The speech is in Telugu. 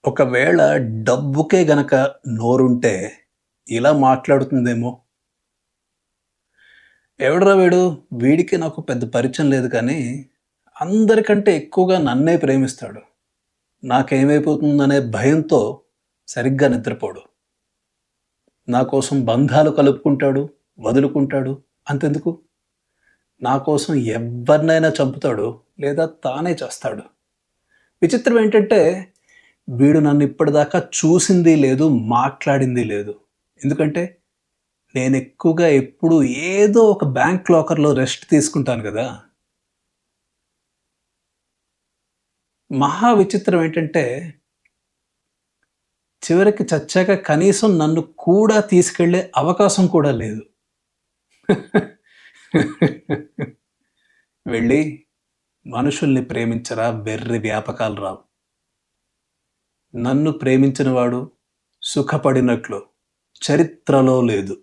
ఒకవేళ డబ్బుకే గనక నోరుంటే ఇలా మాట్లాడుతుందేమో! ఎవడురా వీడు? వీడికి నాకు పెద్ద పరిచయం లేదు కానీ, అందరికంటే ఎక్కువగా నన్నే ప్రేమిస్తాడు. నాకేమైపోతుందనే భయంతో సరిగ్గా నిద్రపోడు. నా కోసం బంధాలు కలుపుకుంటాడు, వదులుకుంటాడు. అంతెందుకు, నా కోసం ఎవ్వరినైనా చంపుతాడు లేదా తానే చస్తాడు. విచిత్రం ఏంటంటే, వీడు నన్ను ఇప్పటిదాకా చూసింది లేదు, మాట్లాడింది లేదు. ఎందుకంటే, నేనెక్కువగా ఎప్పుడూ ఏదో ఒక బ్యాంక్ లాకర్‌లో రెస్ట్ తీసుకుంటాను గదా! మహా విచిత్రం ఏంటంటే, చివరికి చచ్చాక కనీసం నన్ను కూడా తీసుకెళ్ళే అవకాశం కూడా లేదు. వెళ్ళి మనుషుల్ని ప్రేమించరా వెర్రి వ్యాపకాలు రావు. నన్ను ప్రేమించినవాడు సుఖపడినట్లు చరిత్రలో లేదు.